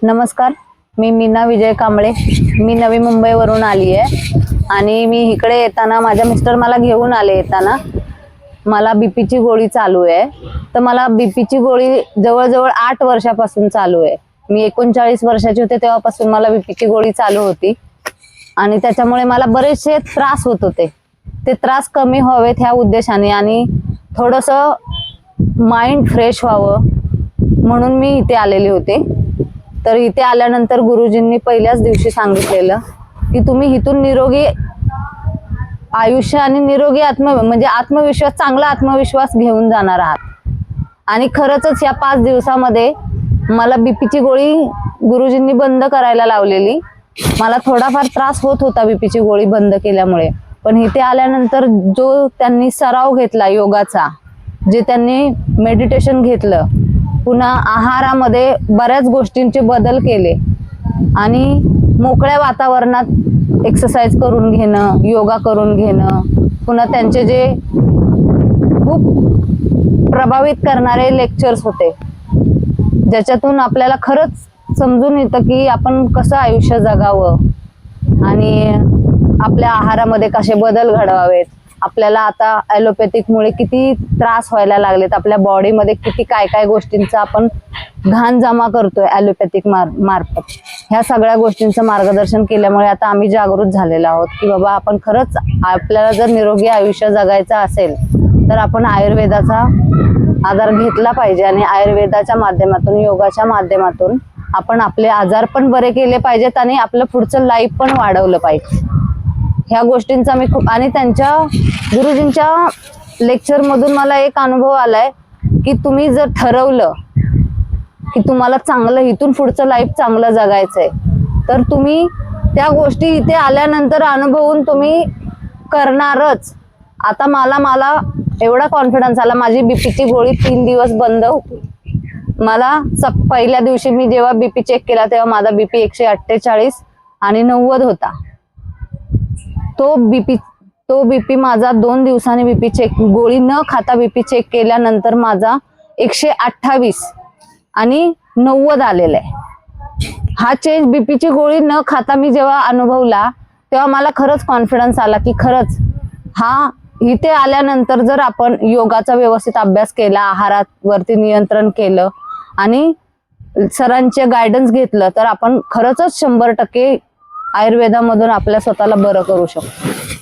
नमस्कार, मी मीना विजय कांबळे. मी नवी मुंबईवरून आली आहे आणि मी इकडे येताना माझ्या मिस्टर मला घेऊन आले. येताना मला बीपीची गोळी चालू आहे. तर मला बीपीची गोळी जवळजवळ 8 वर्षापासून चालू आहे. मी 39 वर्षाची होते तेव्हापासून मला बीपीची गोळी चालू होती आणि त्याच्यामुळे मला बरेचसे त्रास होत होते. ते त्रास कमी व्हावेत ह्या उद्देशाने आणि थोडंसं माइंड फ्रेश व्हावं म्हणून मी इथे आलेले होते. तर इथे आल्यानंतर गुरुजींनी पहिल्याच दिवशी सांगितलेलं की तुम्ही इथून निरोगी आयुष्य आणि निरोगी म्हणजे आत्मविश्वास, चांगला आत्मविश्वास घेऊन जाणार आहात. आणि खरंच या 5 दिवसामध्ये मला बीपीची गोळी गुरुजींनी बंद करायला लावलेली. मला थोडाफार त्रास होत होता बीपीची गोळी बंद केल्यामुळे, पण इथे आल्यानंतर जो त्यांनी सराव घेतला योगाचा, जे त्यांनी मेडिटेशन घेतलं, पुन्हा आहारामध्ये बऱ्याच गोष्टींचे बदल केले आणि मोकळ्या वातावरणात एक्सरसाइज करून घेणं, योगा करून घेणं, पुन्हा त्यांचे जे खूप प्रभावित करणारे लेक्चर्स होते, ज्याच्यातून आपल्याला खरंच समजून येतं की आपण कसं आयुष्य जगावं आणि आपल्या आहारामध्ये कसे बदल घडवावेत. आपल्याला आता ॲलोपॅथिकमुळे किती त्रास व्हायला लागलेत, आपल्या बॉडीमध्ये किती काय काय गोष्टींचा आपण घाण जमा करतोय ॲलोपॅथिक मार्फत. ह्या सगळ्या गोष्टींचं मार्गदर्शन केल्यामुळे आता आम्ही जागृत झालेलो आहोत की बाबा आपण खरंच आपल्याला जर निरोगी आयुष्य जगायचं असेल तर आपण आयुर्वेदाचा आधार घेतला पाहिजे आणि आयुर्वेदाच्या माध्यमातून, योगाच्या माध्यमातून आपण आपले आजार पण बरे केले पाहिजेत आणि आपलं पुढचं लाईफ पण वाढवलं पाहिजे. ह्या गोष्टींचा मी खूप, आणि त्यांच्या गुरुजींच्या लेक्चर मधून मला एक अनुभव आलाय की तुम्ही जर ठरवलं की तुम्हाला चांगलं इथून पुढचं लाईफ चांगलं जगायचंय तर तुम्ही त्या गोष्टी इथे आल्यानंतर अनुभवून तुम्ही करणारच. आता मला एवढा कॉन्फिडन्स आला. माझी बीपीची गोळी 3 दिवस बंद होती. मला पहिल्या दिवशी मी जेव्हा बीपी चेक केला तेव्हा माझा बीपी 148 आणि 90 होता. तो बीपी माझा 2 दिवसांनी बीपी चेक, गोळी न खाता बीपी चेक केल्यानंतर माझा 128 आणि 90 आलेला आहे. हा चेंज बीपीची गोळी न खाता मी जेव्हा अनुभवला तेव्हा मला खरंच कॉन्फिडन्स आला की खरंच हा इथे आल्यानंतर जर आपण योगाचा व्यवस्थित अभ्यास केला, आहारावरती नियंत्रण केलं आणि सरांचे गायडन्स घेतलं तर आपण खरंच 100% आयुर्वेदामधून आपल्या स्वतःला बरं करू शकतो.